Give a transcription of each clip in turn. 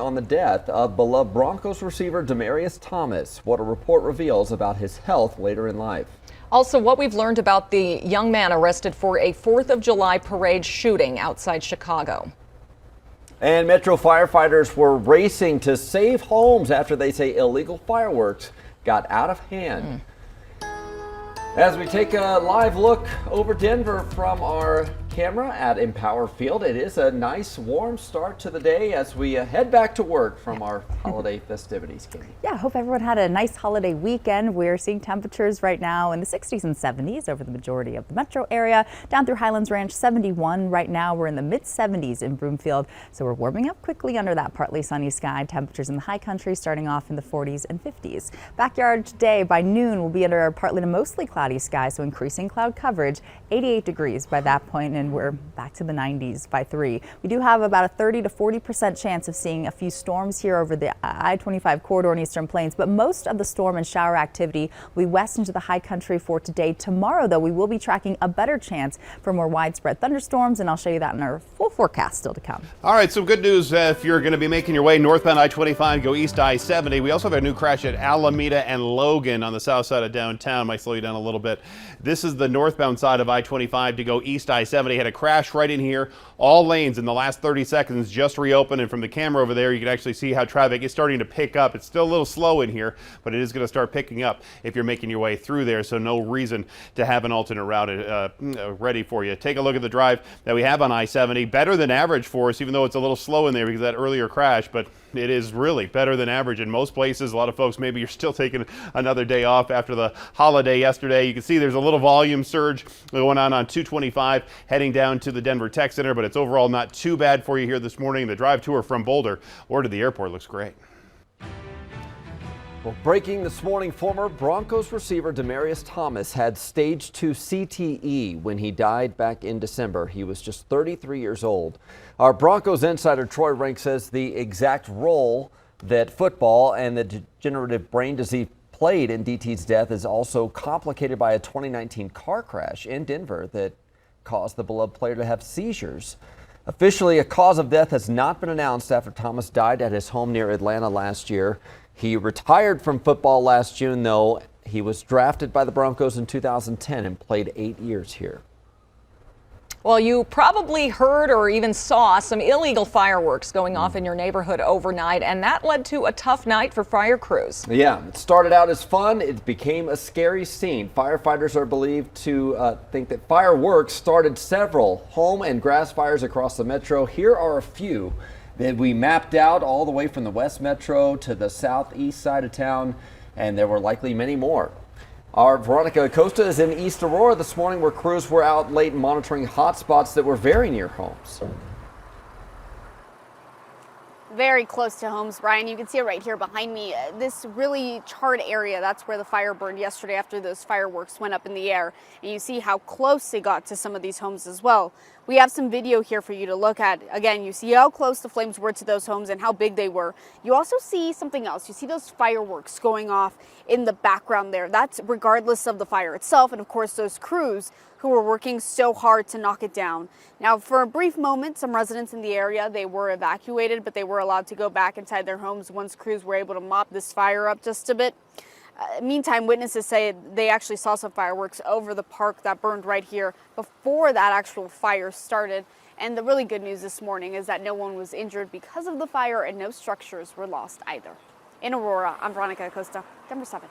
On the death of beloved Broncos receiver Demaryius Thomas, what a report reveals about his health later in life. Also, what we've learned about the young man arrested for a 4th of July parade shooting outside Chicago. And Metro firefighters were racing to save homes after they say illegal fireworks got out of hand. As we take a live look over Denver from our camera at Empower Field, it is a nice warm start to the day as we head back to work from our holiday festivities. Katie. Yeah, I hope everyone had a nice holiday weekend. We're seeing temperatures right now in the 60s and 70s over the majority of the metro area. Down through Highlands Ranch, 71 right now. We're in the mid 70s in Broomfield, so we're warming up quickly under that partly sunny sky. Temperatures in the high country starting off in the 40s and 50s. Backyard today by noon will be under a partly to mostly cloudy sky, so increasing cloud coverage, 88 degrees by that point, and we're back to the 90s by 3. We do have about a 30 to 40% chance of seeing a few storms here over the I-25 corridor in Eastern Plains, but most of the storm and shower activity will be west into the high country for today. Tomorrow, though, we will be tracking a better chance for more widespread thunderstorms, and I'll show you that in our full forecast still to come. All right, some good news if you're going to be making your way northbound I-25, go east I-70. We also have a new crash at Alameda and Logan on the south side of downtown. Might slow you down a little bit. This is the northbound side of I-25 to go east I-70. Had a crash right in here. All lanes in the last 30 seconds just reopened, and from the camera over there you can actually see how traffic is starting to pick up. It's still a little slow in here, but it is going to start picking up if you're making your way through there, so no reason to have an alternate route ready for you. Take a look at the drive that we have on I-70. Better than average for us, even though it's a little slow in there because of that earlier crash, but it is really better than average in most places. A lot of folks, maybe you're still taking another day off after the holiday yesterday. You can see there's a little volume surge going on 225 heading down to the Denver Tech Center, but it's overall not too bad for you here this morning. The drive tour from Boulder or to the airport looks great. Well, breaking this morning, former Broncos receiver Demaryius Thomas had stage 2 CTE when he died back in December. He was just 33 years old. Our Broncos insider Troy Rank says the exact role that football and the degenerative brain disease played in DT's death is also complicated by a 2019 car crash in Denver that caused the beloved player to have seizures. Officially, a cause of death has not been announced after Thomas died at his home near Atlanta last year. He retired from football last June, though. He was drafted by the Broncos in 2010 and played 8 years here. Well, you probably heard or even saw some illegal fireworks going off in your neighborhood overnight, and that led to a tough night for fire crews. Yeah, it started out as fun. It became a scary scene. Firefighters are believed to think that fireworks started several home and grass fires across the metro. Here are a few that we mapped out all the way from the West Metro to the southeast side of town, and there were likely many more. Our Veronica Acosta is in East Aurora this morning, where crews were out late monitoring hot spots that were very near homes. Very close to homes, Brian. You can see it right here behind me. This really charred area, that's where the fire burned yesterday after those fireworks went up in the air. And you see how close they got to some of these homes as well. We have some video here for you to look at. Again, you see how close the flames were to those homes and how big they were. You also see something else. You see those fireworks going off in the background there. That's regardless of the fire itself, and of course those crews who were working so hard to knock it down. Now, for a brief moment, some residents in the area, they were evacuated, but they were allowed to go back inside their homes once crews were able to mop this fire up just a bit. Meantime, witnesses say they actually saw some fireworks over the park that burned right here before that actual fire started. And the really good news this morning is that no one was injured because of the fire and no structures were lost either. In Aurora, I'm Veronica Acosta, Denver 7.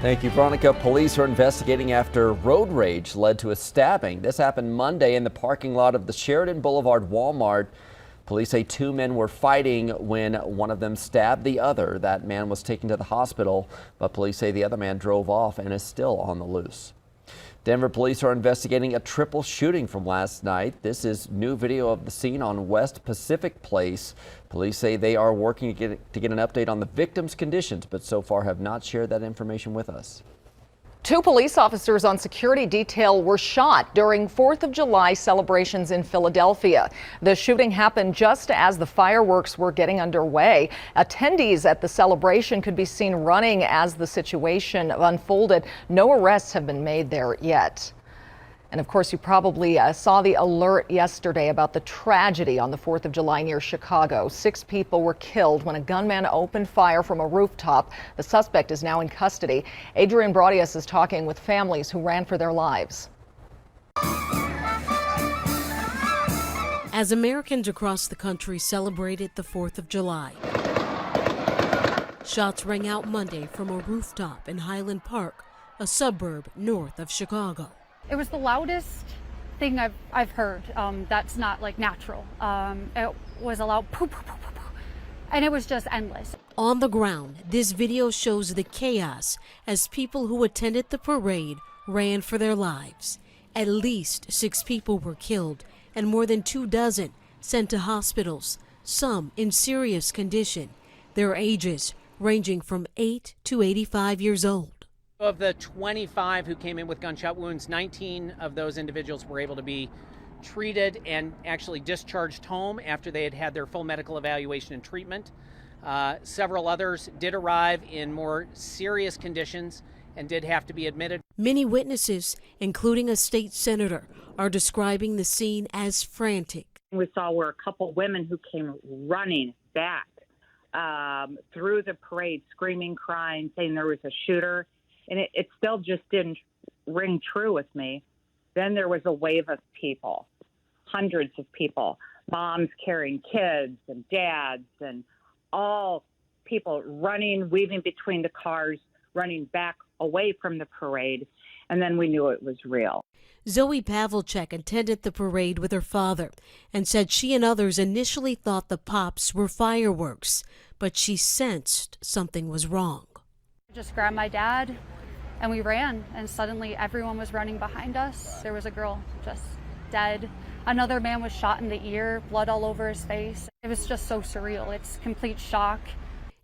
Thank you, Veronica. Police are investigating after road rage led to a stabbing. This happened Monday in the parking lot of the Sheridan Boulevard Walmart. Police say 2 men were fighting when one of them stabbed the other. That man was taken to the hospital, but police say the other man drove off and is still on the loose. Denver police are investigating a triple shooting from last night. This is new video of the scene on West Pacific Place. Police say they are working to get an update on the victims' conditions, but so far have not shared that information with us. 2 police officers on security detail were shot during 4th of July celebrations in Philadelphia. The shooting happened just as the fireworks were getting underway. Attendees at the celebration could be seen running as the situation unfolded. No arrests have been made there yet. And of course, you probably saw the alert yesterday about the tragedy on the 4th of July near Chicago. 6 people were killed when a gunman opened fire from a rooftop. The suspect is now in custody. Adrian Demaryius is talking with families who ran for their lives. As Americans across the country celebrated the 4th of July, shots rang out Monday from a rooftop in Highland Park, a suburb north of Chicago. It was the loudest thing I've heard. That's not like natural. It was a loud poo, poo, poo, poo, poo, and it was just endless. On the ground, this video shows the chaos as people who attended the parade ran for their lives. At least 6 people were killed and more than 24 sent to hospitals, some in serious condition, their ages ranging from 8 to 85 years old. Of the 25 who came in with gunshot wounds, 19 of those individuals were able to be treated and actually discharged home after they had had their full medical evaluation and treatment. Several others did arrive in more serious conditions and did have to be admitted. Many witnesses, including a state senator, are describing the scene as frantic. We saw where a couple women who came running back through the parade, screaming, crying, saying there was a shooter. And it still just didn't ring true with me. Then there was a wave of people, hundreds of people, moms carrying kids and dads and all people running, weaving between the cars, running back away from the parade. And then we knew it was real. Zoe Pavlicek attended the parade with her father and said she and others initially thought the pops were fireworks, but she sensed something was wrong. I just grabbed my dad and we ran, and suddenly everyone was running behind us. There was a girl just dead. Another man was shot in the ear, blood all over his face. It was just so surreal. It's complete shock.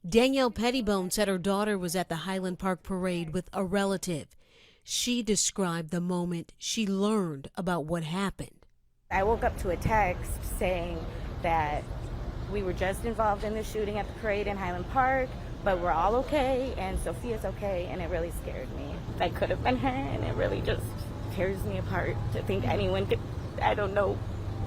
Danielle Pettibone said her daughter was at the Highland Park parade with a relative. She described the moment she learned about what happened. I woke up to a text saying that we were just involved in the shooting at the parade in Highland Park, but we're all okay, and Sophia's okay, and it really scared me. That could have been her, and it really just tears me apart to think anyone could, I don't know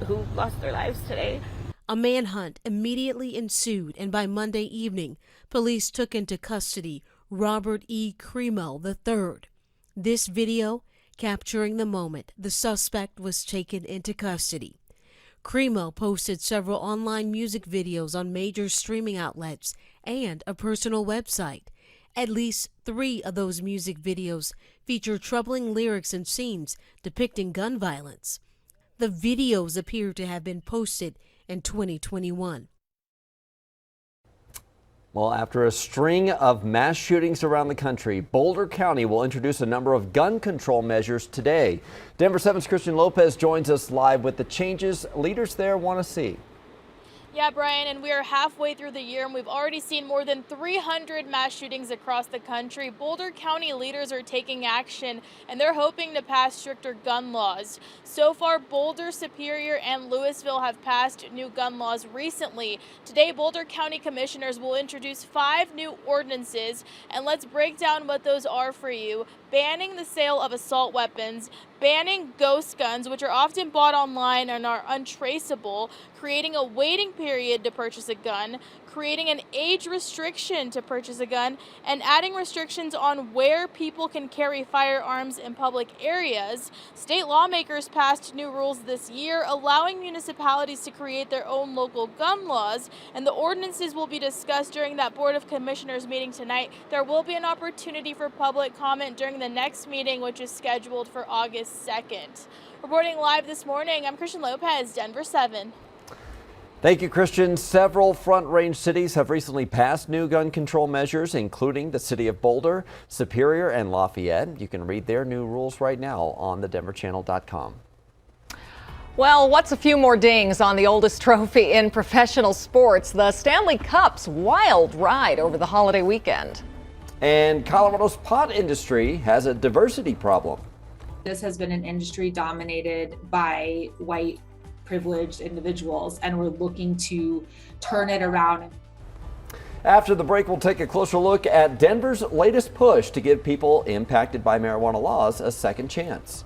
who lost their lives today. A manhunt immediately ensued, and by Monday evening, police took into custody Robert E. Cremo III. This video capturing the moment the suspect was taken into custody. Cremo posted several online music videos on major streaming outlets and a personal website. At least 3 of those music videos feature troubling lyrics and scenes depicting gun violence. The videos appear to have been posted in 2021. Well, after a string of mass shootings around the country, Boulder County will introduce a number of gun control measures today. Denver 7's Christian Lopez joins us live with the changes leaders there want to see. Yeah, Brian, and we are halfway through the year and we've already seen more than 300 mass shootings across the country. Boulder County leaders are taking action and they're hoping to pass stricter gun laws. So far, Boulder, Superior, and Louisville have passed new gun laws recently. Today, Boulder County commissioners will introduce 5 new ordinances, and let's break down what those are for you. Banning the sale of assault weapons, banning ghost guns, which are often bought online and are untraceable, creating a waiting period to purchase a gun, creating an age restriction to purchase a gun, and adding restrictions on where people can carry firearms in public areas. State lawmakers passed new rules this year, allowing municipalities to create their own local gun laws, and the ordinances will be discussed during that Board of Commissioners meeting tonight. There will be an opportunity for public comment during the next meeting, which is scheduled for August 2nd. Reporting live this morning, I'm Christian Lopez, Denver 7. Thank you, Christian. Several Front Range cities have recently passed new gun control measures, including the city of Boulder, Superior, and Lafayette. You can read their new rules right now on thedenverchannel.com. Well, what's a few more dings on the oldest trophy in professional sports? The Stanley Cup's wild ride over the holiday weekend. And Colorado's pot industry has a diversity problem. This has been an industry dominated by white privileged individuals, and we're looking to turn it around. After the break, we'll take a closer look at Denver's latest push to give people impacted by marijuana laws a second chance.